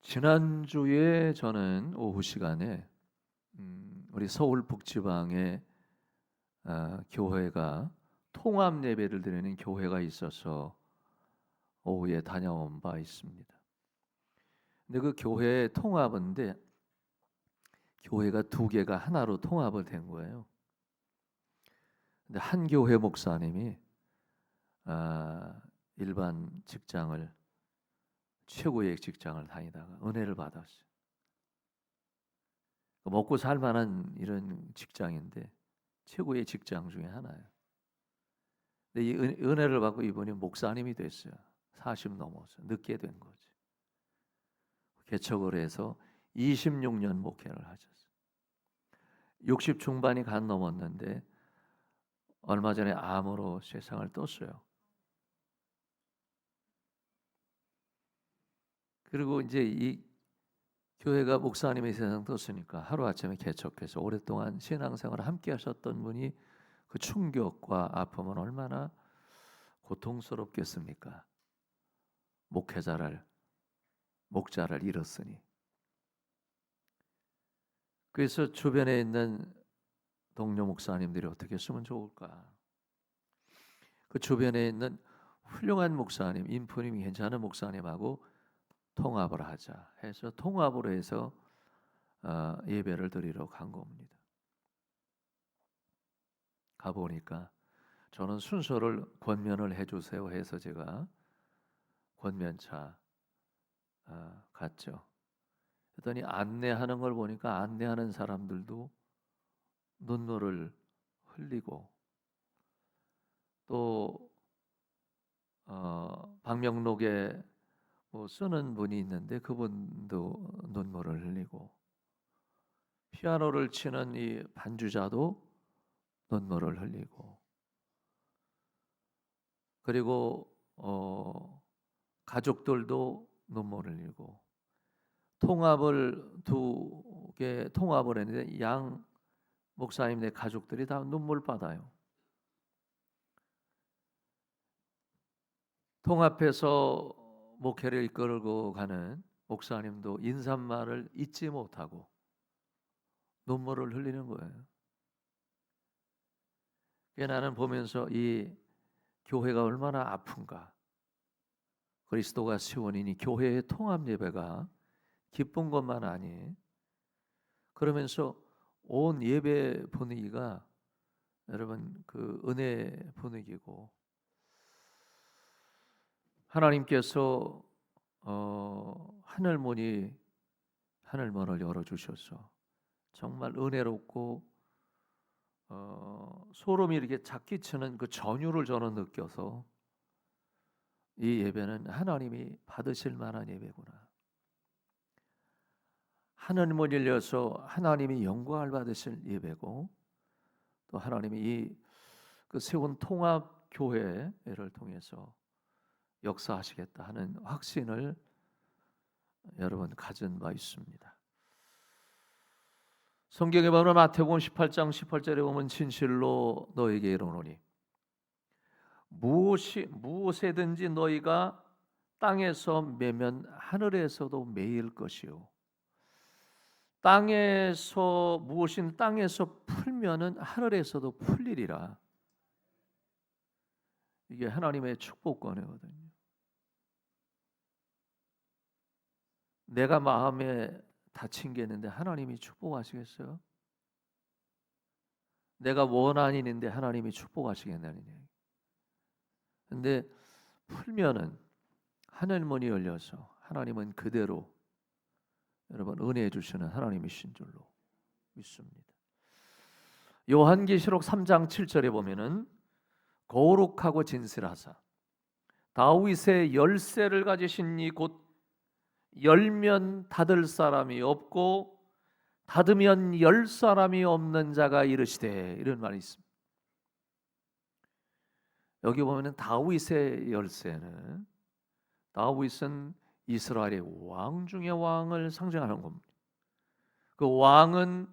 지난주에 저는 오후 시간에 우리 서울 북지방에 교회가 통합 예배를 드리는 교회가 있어서 오후에 다녀온 바 있습니다. 근데 그 교회 통합인데 교회가 두 개가 하나로 통합을 된 거예요. 근데 한 교회 목사님이 일반 직장을 최고의 직장을 다니다가 은혜를 받았어요. 먹고 살 만한 이런 직장인데 최고의 직장 중에 하나예요. 근데 이 은혜를 받고 이분이 목사님이 됐어요. 40 넘어서 늦게 된 거지. 개척을 해서 26년 목회를 하셨어요. 60 중반이 간 넘었는데 얼마 전에 암으로 세상을 떴어요. 그리고 이제 이 교회가 목사님이 세상 떴으니까 하루아침에 개척해서 오랫동안 신앙생활을 함께 하셨던 분이 그 충격과 아픔은 얼마나 고통스럽겠습니까? 목자를 잃었으니. 그래서 주변에 있는 동료 목사님들이 어떻게 했으면 좋을까? 그 주변에 있는 훌륭한 목사님, 인품이 괜찮은 목사님하고 통합을 하자 해서 통합으로 해서 예배를 드리러 간 겁니다. 가보니까 저는 순서를 권면을 해주세요 해서 제가 권면차 갔죠. 그랬더니 안내하는 걸 보니까 안내하는 사람들도 눈물을 흘리고 또 방명록에 뭐 쓰는 분이 있는데 그분도 눈물을 흘리고 피아노를 치는 이 반주자도 눈물을 흘리고 그리고 가족들도 눈물을 흘리고 두 개 통합을 했는데 양 목사님네 가족들이 다 눈물 받아요. 통합해서 목회를 이끌고 가는 목사님도 인사말을 잊지 못하고 눈물을 흘리는 거예요. 나는 보면서 이 교회가 얼마나 아픈가. 그리스도가 세원이니 교회의 통합 예배가 기쁜 것만 아니. 그러면서 온 예배 분위기가 여러분 그 은혜 분위기고 하나님께서 하늘문을 열어주셔서 정말 은혜롭고 소름이 이렇게 작기치는 그 전율을 저는 느껴서 이 예배는 하나님이 받으실 만한 예배구나. 하늘문 열려서 하나님이 영광을 받으실 예배고 또 하나님이 그 세운 통합 교회를 통해서 역사하시겠다 하는 확신을 여러분 가진 바 있습니다. 성경에 보면 마태복음 18장 18절에 보면 진실로 너에게 이르노니 무엇이든지 너희가 땅에서 매면 하늘에서도 매일 것이요 땅에서 풀면은 하늘에서도 풀리리라. 이게 하나님의 축복권이거든요. 내가 마음에 다친 게 있는데 하나님이 축복하시겠어요? 내가 원한이 있는데 하나님이 축복하시겠냐는 얘기. 근데 풀면은 하늘문이 열려서 하나님은 그대로 여러분 은혜해 주시는 하나님이신 줄로 믿습니다. 요한계시록 3장 7절에 보면은 거룩하고 진실하사 다윗의 열쇠를 가지신 이 곧 열면 닫을 사람이 없고 닫으면 열 사람이 없는 자가 이르시되 이런 말이 있습니다. 여기 보면은 다윗의 열쇠는 다윗은 이스라엘의 왕 중의 왕을 상징하는 겁니다. 그 왕은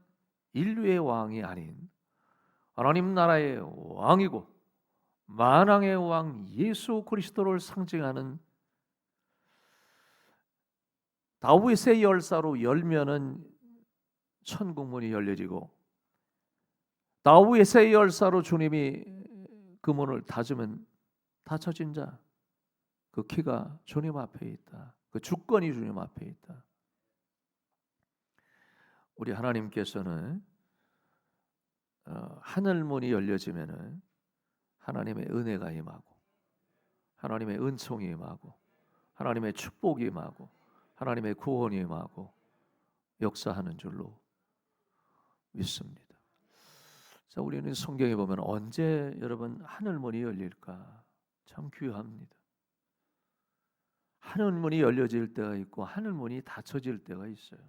인류의 왕이 아닌 하나님 나라의 왕이고 만왕의 왕 예수 그리스도를 상징하는 다윗의 열사로 열면은 천국 문이 열려지고, 다윗의 열사로 주님이 그 문을 닫으면 닫혀진 자, 그 키가 주님 앞에 있다. 그 주권이 주님 앞에 있다. 우리 하나님께서는 하늘 문이 열려지면은 하나님의 은혜가 임하고, 하나님의 은총이 임하고, 하나님의 축복이 임하고, 하나님의 구원이 임하고 역사하는 줄로 믿습니다. 자, 우리는 성경에 보면 언제 여러분 하늘 문이 열릴까? 참 귀합니다. 하늘 문이 열려질 때가 있고 하늘 문이 닫혀질 때가 있어요.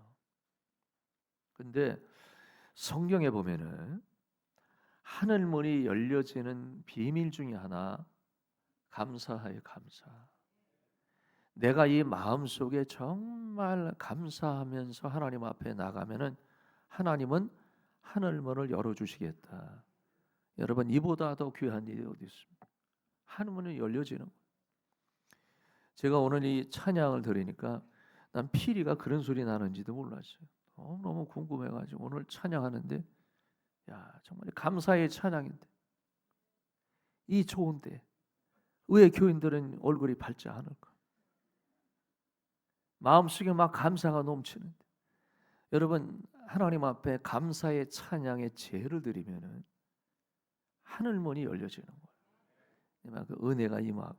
근데 성경에 보면은 하늘 문이 열려지는 비밀 중에 하나, 감사하여 감사. 내가 이 마음속에 정말 감사하면서 하나님 앞에 나가면은 하나님은 하늘 문을 열어주시겠다. 여러분, 이보다 더 귀한 일이 어디 있습니까? 하늘 문이 열려지는 거예요. 제가 오늘 이 찬양을 들으니까 난 피리가 그런 소리 나는지도 몰랐어요. 너무 궁금해가지고 오늘 찬양하는데, 야, 정말 감사의 찬양인데 이 좋은데 왜 교인들은 얼굴이 밝지 않을까? 마음속에 막 감사가 넘치는데, 여러분, 하나님 앞에 감사의 찬양의 제를 드리면은 하늘 문이 열려지는 거예요. 그 은혜가 임하고.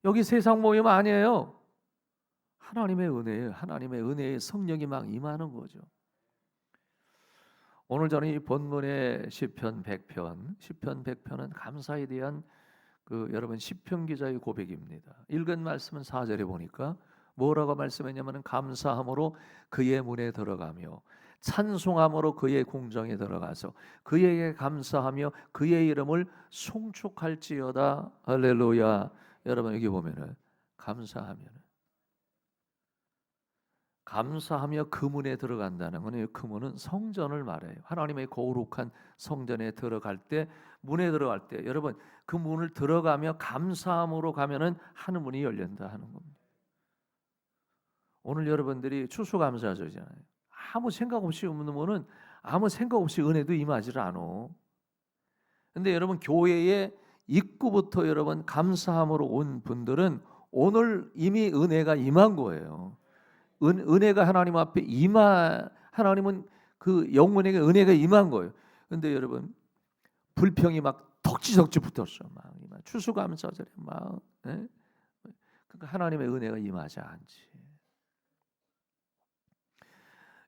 여기 세상 모임 아니에요. 하나님의 은혜예요. 하나님의 은혜의 성령이 막 임하는 거죠. 오늘 저는 이 본문의 시편 100편, 시편 100편은 감사에 대한 여러분 시편 기자의 고백입니다. 읽은 말씀은 4절에 보니까 뭐라고 말씀했냐면, 감사함으로 그의 문에 들어가며 찬송함으로 그의 궁정에 들어가서 그에게 감사하며 그의 이름을 송축할지어다. 할렐루야. 여러분, 여기 보면은 감사하며 그 문에 들어간다는 거는, 그 문은 성전을 말해요. 하나님의 거룩한 성전에 들어갈 때, 문에 들어갈 때 여러분, 그 문을 들어가며 감사함으로 가면은 하늘 문이 열린다 하는 겁니다. 오늘 여러분들이 추수감사절이잖아요. 아무 생각 없이 없는 문은 아무 생각 없이 은혜도 임하지 않아. 근데 여러분, 교회의 입구부터 여러분 감사함으로 온 분들은 오늘 이미 은혜가 임한 거예요. 은혜가 하나님 앞에 하나님은 그 영혼에게 은혜가 임한 거예요. 근데 여러분, 불평이 막 덕지덕지 붙었어. 막 추수감사절에 막, 예? 그러니까 하나님의 은혜가 임하지 않지.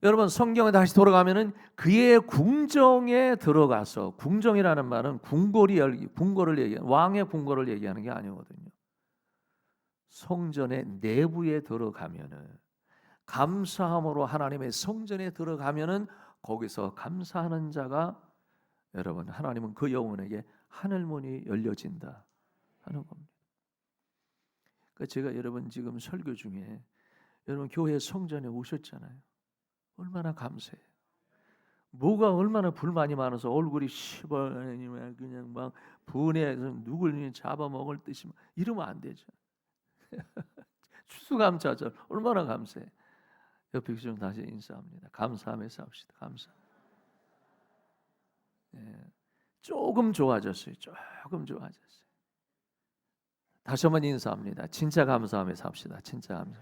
여러분, 성경에 다시 돌아가면은 그의 궁정에 들어가서, 궁정이라는 말은 궁궐을 얘기하는, 왕의 궁궐을 얘기하는 게 아니거든요. 성전의 내부에 들어가면은, 감사함으로 하나님의 성전에 들어가면은 거기서 감사하는 자가, 여러분, 하나님은 그 영혼에게 하늘 문이 열려진다 하는 겁니다. 그러니까 제가 여러분 지금 설교 중에 여러분 교회 성전에 오셨잖아요. 얼마나 감사해요. 뭐가 얼마나 불만이 많아서 얼굴이 시벌 그냥 막 분해해서 누굴 잡아먹을 듯이 이러면 안 되죠. 추수감사절 얼마나 감사해. 옆에 좀 다시 인사합니다. 감사하면서 합시다. 감사. 예, 조금 좋아졌어요. 조금 좋아졌어요. 다시 한번 인사합니다. 진짜 감사하면서 합시다. 진짜 감사.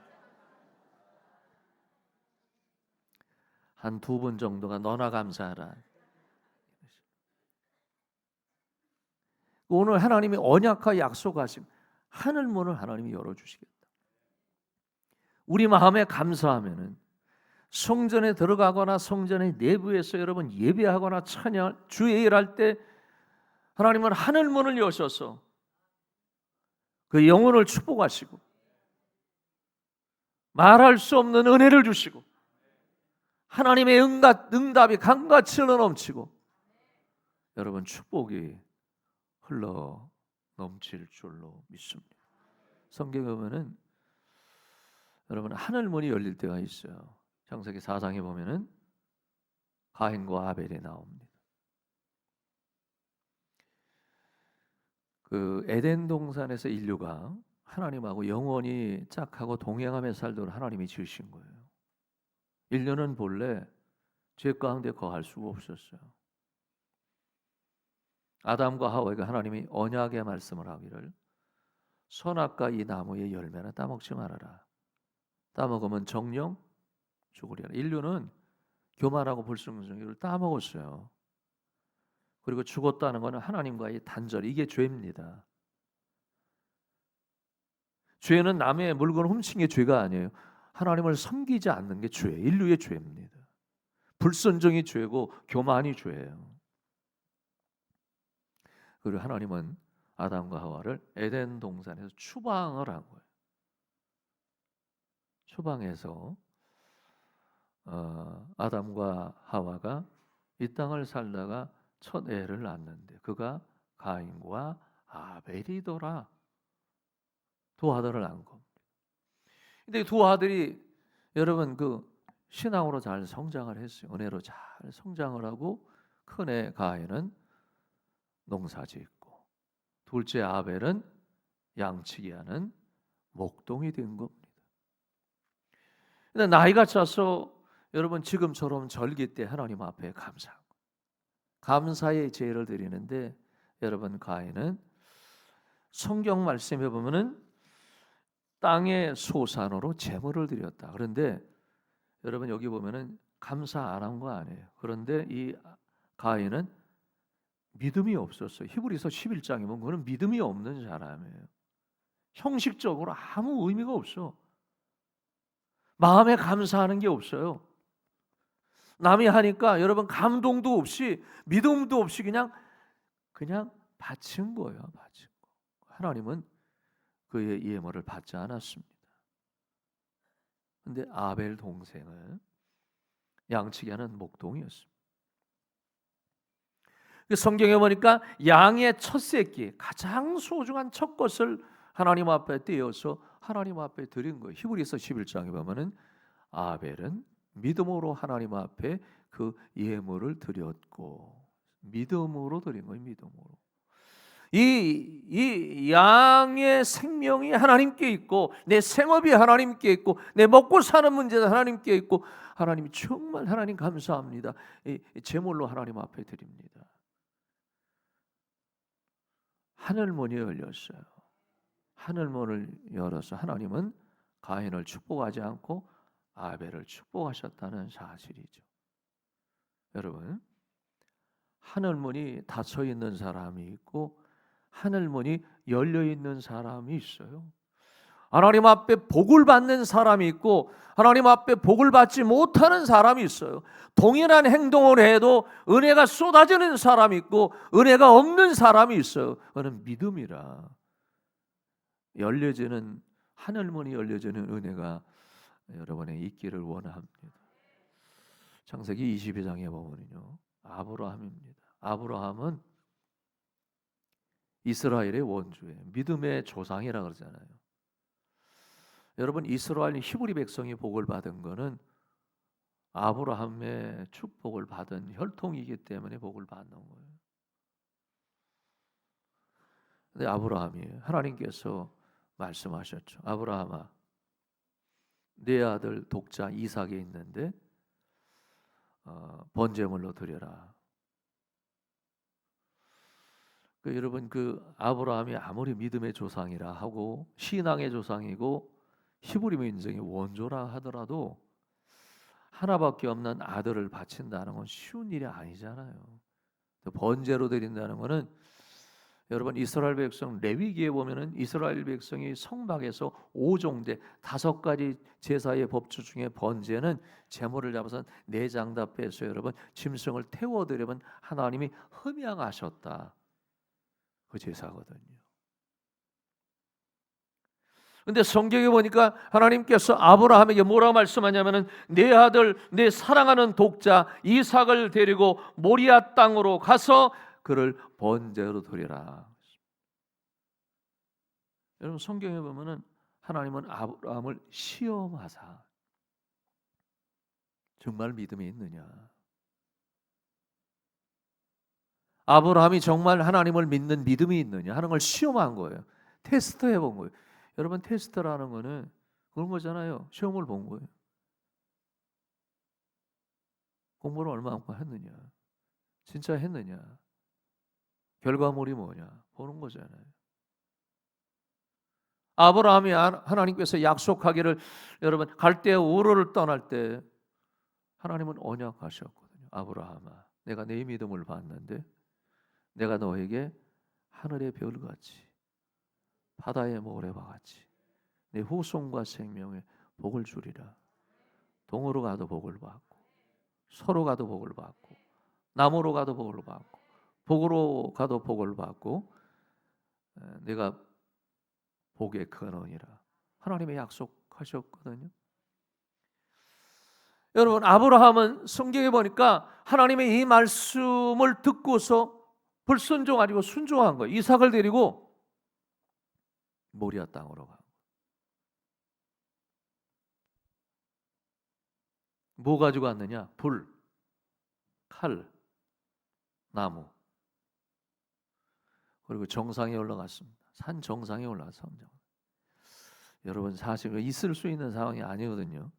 한 2분 정도가 너나 감사하라. 오늘 하나님이 언약과 약속하신 하늘 문을 하나님이 열어주시겠다. 우리 마음에 감사하면은 성전에 들어가거나 성전의 내부에서 여러분 예배하거나 찬양, 주의 일할 때 하나님은 하늘 문을 여셔서 그 영혼을 축복하시고 말할 수 없는 은혜를 주시고 하나님의 응답이 강같이 흘러 넘치고 여러분 축복이 흘러 넘칠 줄로 믿습니다. 성경에 보면은 여러분 하늘 문이 열릴 때가 있어요. 창세기 4장에 보면은 가인과 아벨이 나옵니다. 그 에덴 동산에서 인류가 하나님하고 영원히 짝하고 동행하며 살도록 하나님이 지으신 거예요. 인류는 본래 죄 가운데 거할 수가 없었어요. 아담과 하와에게 하나님이 언약의 말씀을 하기를 선악과 이 나무의 열매는 따먹지 말아라. 따먹으면 정령 죽으리라. 인류는 교만하고 불순종을 따먹었어요. 그리고 죽었다는 것은 하나님과의 단절, 이게 죄입니다. 죄는 남의 물건을 훔친 게 죄가 아니에요. 하나님을 섬기지 않는 게 죄, 인류의 죄입니다. 불순종이 죄고 교만이 죄예요. 그리고 하나님은 아담과 하와를 에덴 동산에서 추방을 한 거예요. 추방해서 아담과 하와가 이 땅을 살다가 첫 애를 낳았는데 그가 가인과 아벨이더라. 두 아들을 낳은 겁니다. 근데 두 아들이 여러분 그 신앙으로 잘 성장을 했어요. 은혜로 잘 성장을 하고 큰애 가인은 농사짓고 둘째 아벨은 양치기 하는 목동이 된 겁니다. 근데 나이가 차서 여러분 지금처럼 절기 때 하나님 앞에 감사의 제를 드리는데 여러분 가인은 성경 말씀에 보면은 땅의 소산으로 제물을 드렸다. 그런데 여러분 여기 보면은 감사 안 한 거 아니에요. 그런데 이 가인은 믿음이 없었어요. 히브리서 11장에 보면 그는 믿음이 없는 사람이에요. 형식적으로 아무 의미가 없어. 마음에 감사하는 게 없어요. 남이 하니까 여러분 감동도 없이 믿음도 없이 그냥 바친 거예요. 바친 거. 하나님은 그의 예물을 받지 않았습니다. 근데 아벨 동생은 양치기 하는 목동이었습니다. 성경에 보니까 양의 첫 새끼, 가장 소중한 첫 것을 하나님 앞에 떼어서 하나님 앞에 드린 거예요. 히브리서 11장에 보면은 아벨은 믿음으로 하나님 앞에 그 예물을 드렸고 믿음으로 드린 거예요. 믿음으로. 이 양의 생명이 하나님께 있고 내 생업이 하나님께 있고 내 먹고 사는 문제도 하나님께 있고 하나님이 정말 하나님 감사합니다. 이 제물로 하나님 앞에 드립니다. 하늘문이 열렸어요. 하늘문을 열어서 하나님은 가인을 축복하지 않고 아벨을 축복하셨다는 사실이죠. 여러분, 하늘문이 닫혀 있는 사람이 있고 하늘문이 열려 있는 사람이 있어요. 하나님 앞에 복을 받는 사람이 있고 하나님 앞에 복을 받지 못하는 사람이 있어요. 동일한 행동을 해도 은혜가 쏟아지는 사람이 있고 은혜가 없는 사람이 있어요. 그건 믿음이라 열려지는 하늘문이 열려지는 은혜가 여러분의 있기를 원합니다. 창세기 22장에 보면요, 아브라함입니다. 아브라함은 이스라엘의 원주에 믿음의 조상이라 그러잖아요. 여러분 이스라엘 히브리 백성이 복을 받은 거는 아브라함의 축복을 받은 혈통이기 때문에 복을 받는 거예요. 근데 아브라함이 하나님께서 말씀하셨죠. 아브라함아, 네 아들 독자 이삭이 있는데 번제물로 드려라. 여러분 그 아브라함이 아무리 믿음의 조상이라 하고 신앙의 조상이고 히브리 민족의 원조라 하더라도 하나밖에 없는 아들을 바친다는 건 쉬운 일이 아니잖아요. 번제로 드린다는 것은 여러분 이스라엘 백성 레위기에 보면은 이스라엘 백성이 성막에서 5종대 5가지 제사의 법주 중에 번제는 제물을 잡아서 내장다 빼서 여러분 짐승을 태워드리면 하나님이 흠양하셨다. 그 제사거든요. 근데 성경에 보니까 하나님께서 아브라함에게 뭐라고 말씀하냐면은 내 아들 내 사랑하는 독자 이삭을 데리고 모리아 땅으로 가서 그를 번제로 드리라. 여러분 성경에 보면은 하나님은 아브라함을 시험하사 정말 믿음이 있느냐, 아브라함이 정말 하나님을 믿는 믿음이 있느냐 하는 걸 시험한 거예요. 테스트해 본 거예요. 여러분 테스트라는 거는 그런 거잖아요. 시험을 본 거예요. 공부를 얼마만큼 했느냐, 진짜 했느냐, 결과물이 뭐냐 보는 거잖아요. 아브라함이 하나님께서 약속하기를, 여러분 갈대 우르를 떠날 때 하나님은 언약하셨거든요. 아브라함아, 내가 네 믿음을 봤는데 내가 너에게 하늘의 별같이 바다의 모래와 같이 내 후손과 생명에 복을 주리라. 동으로 가도 복을 받고 서로 가도 복을 받고 남으로 가도 복을 받고 북으로 가도 복을 받고 내가 복의 근원이라 하나님의 약속하셨거든요. 여러분 아브라함은 성경에 보니까 하나님의 이 말씀을 듣고서 불순종하고 순종한 거예요. 이삭을 데리고 모리아 땅으로 가. 뭐 가지고 왔느냐? 불, 칼, 나무. 그리고 정상에 올라갔습니다. 산 정상에 올라서 여러분 사실 있을 수 있는 상황이 아니거든요.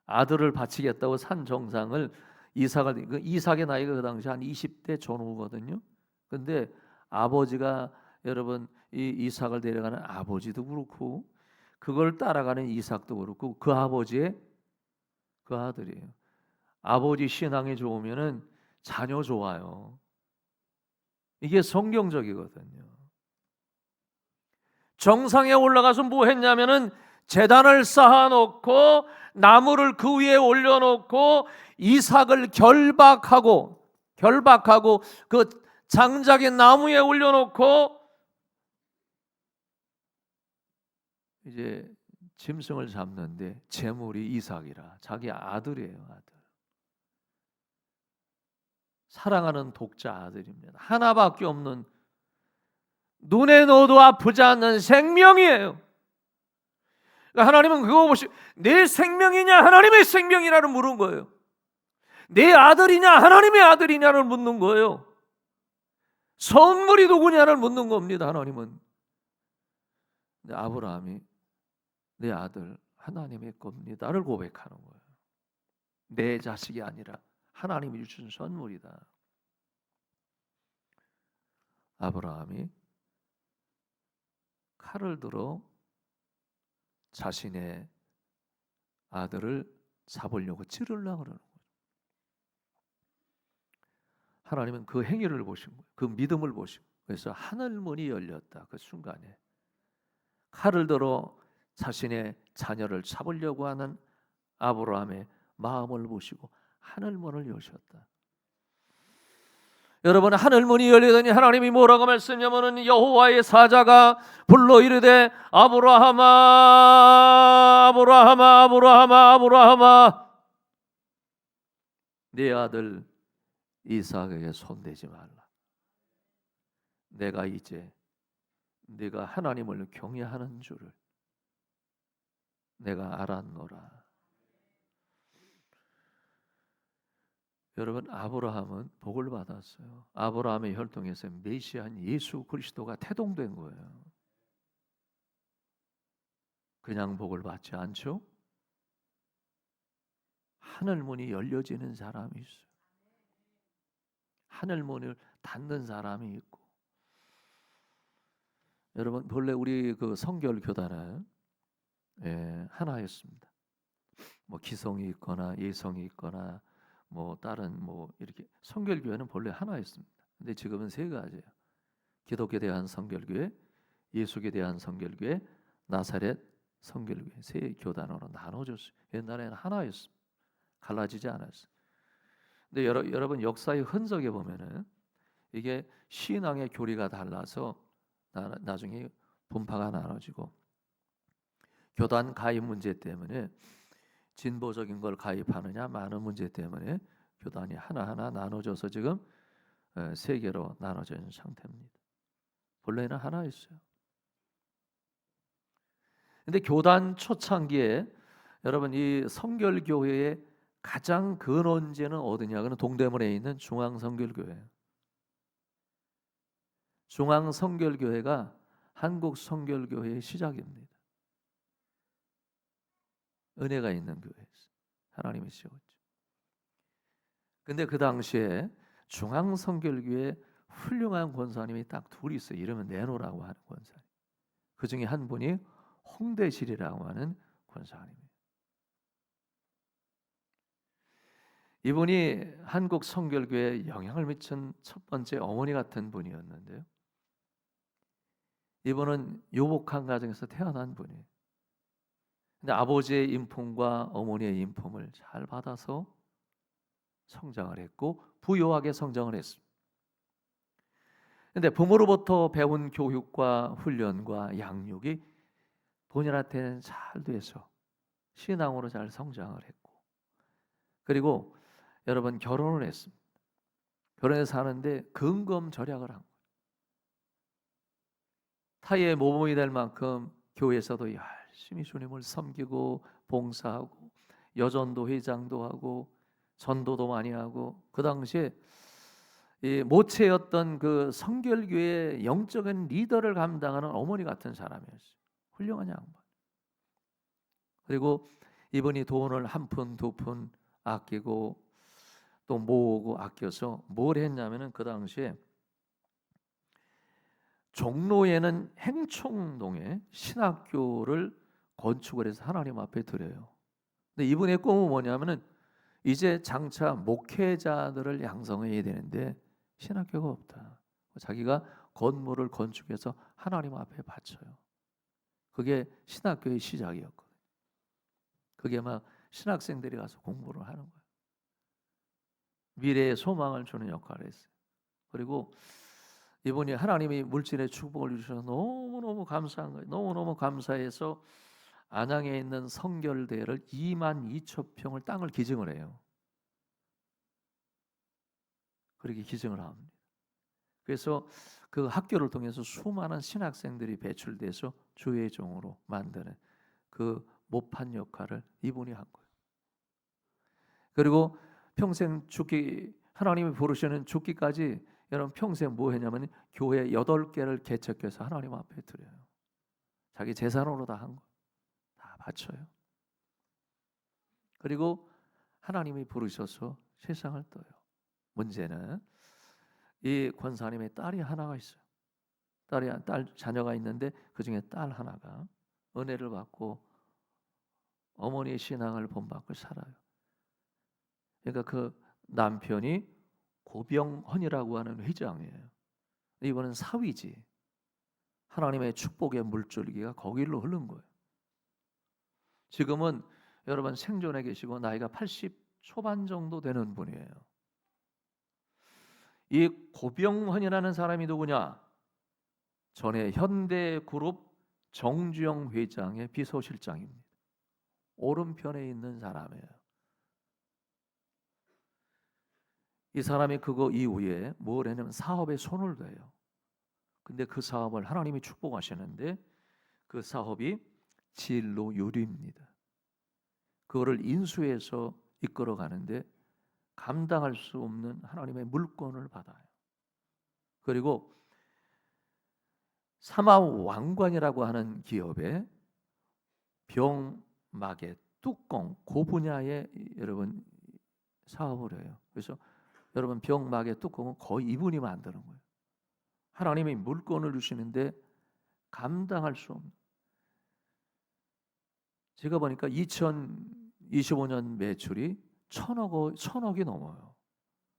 아들을 바치겠다고 산 정상을 이삭의 나이가 그 당시 한 20대 전후거든요. 근데 아버지가 여러분 이 이삭을 데려가는 아버지도 그렇고 그걸 따라가는 이삭도 그렇고 그 아버지의 그 아들이에요. 아버지 신앙이 좋으면은 자녀 좋아요. 이게 성경적이거든요. 정상에 올라가서 뭐 했냐면은 제단을 쌓아놓고 나무를 그 위에 올려놓고 이삭을 결박하고 그 장작의 나무에 올려놓고 이제 짐승을 잡는데 제물이 이삭이라 자기 아들이에요. 아들. 사랑하는 독자 아들입니다. 하나밖에 없는 눈에 넣어도 아프지 않는 생명이에요. 그러니까 하나님은 그거 보시고 내 생명이냐 하나님의 생명이냐를 물은 거예요. 내 아들이냐 하나님의 아들이냐를 묻는 거예요. 선물이 누구냐를 묻는 겁니다. 하나님은. 근데 아브라함이 내 아들 하나님의 겁니다를 고백하는 거예요. 내 자식이 아니라 하나님이 주신 선물이다. 아브라함이 칼을 들어 자신의 아들을 잡으려고 찌르려고 그러는 거예요. 하나님은 그 행위를 보신 거예요. 그 믿음을 보시고 그래서 하늘문이 열렸다. 그 순간에 칼을 들어 자신의 자녀를 잡으려고 하는 아브라함의 마음을 보시고 하늘문을 여셨다. 여러분 하늘문이 열리더니 하나님이 뭐라고 말씀하냐면은 여호와의 사자가 불러 이르되 아브라함아 아브라함아 아브라함아 아브라함아 네 아들 이삭에게 손대지 말라. 내가 이제 네가 하나님을 경외하는 줄을 내가 알았노라. 여러분 아브라함은 복을 받았어요. 아브라함의 혈통에서 메시아인 예수 그리스도가 태동된 거예요. 그냥 복을 받지 않죠. 하늘문이 열려지는 사람이 있어요. 하늘문을 닫는 사람이 있고. 여러분 본래 우리 그 성결교단은 하나였습니다. 뭐 기성이 있거나 예성이 있거나 뭐 다른 뭐 이렇게 성결교회는 본래 하나였습니다. 근데 지금은 세 가지예요. 기독교에 대한 성결교회, 예수에 대한 성결교회, 나사렛 성결교회 세 교단으로 나눠졌어요. 옛날에는 하나였습니다. 갈라지지 않았어요. 근데 여러분 역사의 흔적에 보면은 이게 신앙의 교리가 달라서 나중에 분파가 나눠지고 교단 가입 문제 때문에 진보적인 걸 가입하느냐 많은 문제 때문에 교단이 하나하나 나눠져서 지금 세 개로 나눠져 있는 상태입니다. 본래는 하나였어요. 근데 교단 초창기에 여러분 이 성결교회의 가장 근원지는 어디냐? 그는 동대문에 있는 중앙성결교회예요. 중앙성결교회가 한국 성결교회의 시작입니다. 은혜가 있는 교회에서 하나님이 세웠죠. 근데 그 당시에 중앙성결교회 훌륭한 권사님이 딱 둘이 있어요. 이름은 내노라고 하는 권사님. 그 중에 한 분이 홍대실이라고 하는 권사님이에요. 이분이 한국 성결교회에 영향을 미친 첫 번째 어머니 같은 분이었는데요. 이분은 유복한 가정에서 태어난 분이에요. 근데 아버지의 인품과 어머니의 인품을 잘 받아서 성장을 했고 부유하게 성장을 했습니다. 근데 부모로부터 배운 교육과 훈련과 양육이 본인한테는 잘 돼서 신앙으로 잘 성장을 했고, 그리고 여러분 결혼을 했습니다. 결혼해서 사는데 근검절약을 한 거예요. 타의 모범이 될 만큼 교회에서도 열심히 주님을 섬기고 봉사하고 여전도 회장도 하고 전도도 많이 하고, 그 당시에 이 모체였던 그 성결교회의 영적인 리더를 감당하는 어머니 같은 사람이었어요. 훌륭한 양반. 그리고 이분이 돈을 한 푼 두 푼 아끼고 또 모으고 아껴서 뭘 했냐면은 그 당시에 종로에는 행총동에 신학교를 건축을 해서 하나님 앞에 드려요. 근데 이분의 꿈은 뭐냐면은 이제 장차 목회자들을 양성해야 되는데 신학교가 없다. 자기가 건물을 건축해서 하나님 앞에 바쳐요. 그게 신학교의 시작이었거든요. 그게 막 신학생들이 가서 공부를 하는 거예요. 미래의 소망을 주는 역할을 했어요. 그리고 이분이 하나님이 물질의 축복을 주셔서 너무너무 감사한 거예요. 너무너무 감사해서 안양에 있는 성결대를 22,000평을 땅을 기증을 해요. 그렇게 기증을 합니다. 그래서 그 학교를 통해서 수많은 신학생들이 배출돼서 주의 종으로 만드는 그 모판 역할을 이분이 한 거예요. 그리고 평생 죽기, 하나님이 부르시는 죽기까지 여러분 평생 뭐 했냐면 교회 8개를 개척해서 하나님 앞에 드려요. 자기 재산으로 다 한 거, 다 바쳐요. 그리고 하나님이 부르셔서 세상을 떠요. 문제는 이 권사님의 딸이 하나가 있어요. 딸 자녀가 있는데 그 중에 딸 하나가 은혜를 받고 어머니의 신앙을 본받고 살아요. 그러니까 그 남편이 고병헌이라고 하는 회장이에요. 이번은 사위지. 하나님의 축복의 물줄기가 거기로 흐른 거예요. 지금은 여러분 생존해 계시고 나이가 80 초반 정도 되는 분이에요. 이 고병헌이라는 사람이 누구냐? 전에 현대그룹 정주영 회장의 비서실장입니다. 오른편에 있는 사람이에요. 이 사람이 그거 이후에 뭘 했냐면 사업에 손을 대요. 근데 그 사업을 하나님이 축복하시는데 그 사업이 진로 유리입니다. 그거를 인수해서 이끌어 가는데 감당할 수 없는 하나님의 물권을 받아요. 그리고 사마왕관이라고 하는 기업에 병막의 뚜껑, 그 분야에 여러분 사업을 해요. 그래서 여러분 병막의 뚜껑은 거의 이분이 만드는 거예요. 하나님이 물건을 주시는데 감당할 수 없는. 제가 보니까 2025년 매출이 천억이 넘어요.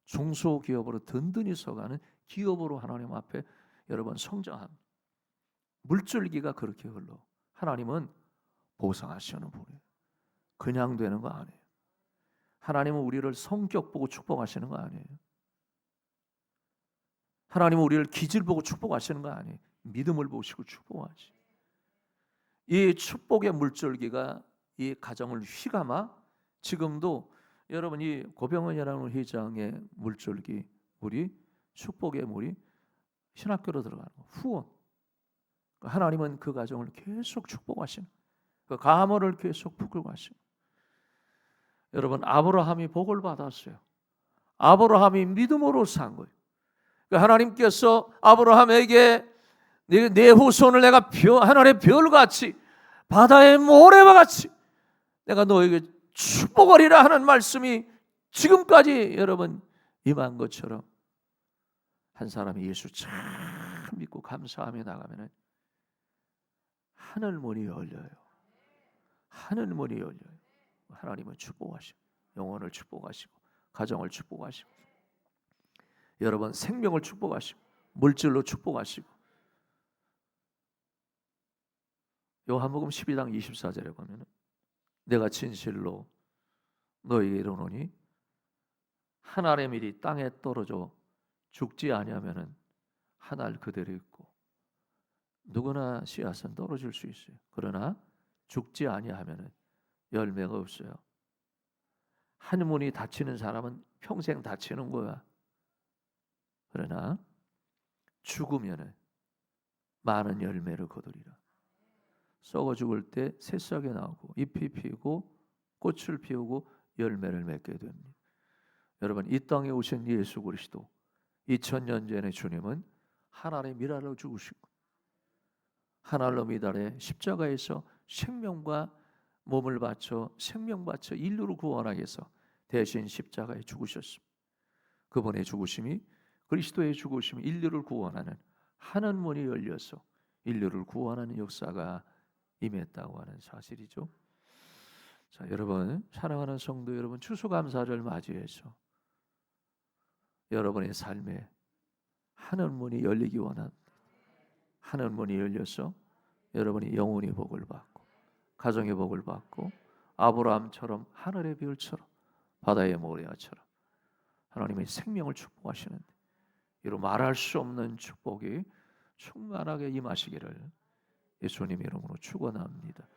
중소기업으로 든든히 서가는 기업으로 하나님 앞에 여러분 성장합니다. 물줄기가 그렇게 흘러. 하나님은 보상하시는 분이에요. 그냥 되는 거 아니에요. 하나님은 우리를 성격 보고 축복하시는 거 아니에요. 하나님은 우리를 기질 보고 축복하시는 거 아니에요. 믿음을 보시고 축복하시. 이 축복의 물줄기가 이 가정을 휘감아 지금도 여러분 이 고병헌이라는 회장의 물줄기 물이 축복의 물이 신학교로 들어가는 거. 후원. 하나님은 그 가정을 계속 축복하시는, 그 가문을 계속 부끄러워하시는. 여러분 아브라함이 복을 받았어요. 아브라함이 믿음으로 산 거예요. 하나님께서 아브라함에게 내 후손을 내가 하늘의 별같이 바다의 모래와 같이 내가 너에게 축복하리라 하는 말씀이 지금까지 여러분 임한 것처럼 한 사람이 예수 참 믿고 감사하며 나가면 하늘 문이 열려요. 하늘 문이 열려요. 하나님은 축복하시고 영혼을 축복하시고 가정을 축복하시고 여러분 생명을 축복하시고 물질로 축복하시고 요한복음 12장 24절에 보면 내가 진실로 너희에게 이르노니 하늘의 밀이 땅에 떨어져 죽지 아니하면은 한 알 그대로 있고 누구나 씨앗은 떨어질 수 있어요. 그러나 죽지 아니하면은 열매가 없어요. 한 문이 닫히는 사람은 평생 닫히는 거야. 그러나 죽으면은 많은 열매를 거두리라. 썩어 죽을 때 새싹이 나오고 잎이 피우고 꽃을 피우고 열매를 맺게 됩니다. 여러분 이 땅에 오신 예수 그리스도 2000년 전에 주님은 하나님의 미랄로 죽으시고 하나님의 미랄의 십자가에서 생명과 몸을 바쳐 생명 바쳐 인류를 구원하기 위해서 대신 십자가에 죽으셨습니다. 그분의 죽으심이 그리스도의 죽으심이 인류를 구원하는 하늘 문이 열려서 인류를 구원하는 역사가 임했다고 하는 사실이죠. 자, 여러분 사랑하는 성도 여러분 추수감사를 맞이해서 여러분의 삶에 하늘 문이 열리기 원합니다. 하늘 문이 열려서 여러분이 영혼의 복을 받고 가정의 복을 받고 아브라함처럼 하늘의 별처럼 바다의 모래처럼 하나님의 생명을 축복하시는데 이로 말할 수 없는 축복이 충만하게 임하시기를 예수님 이름으로 축원합니다.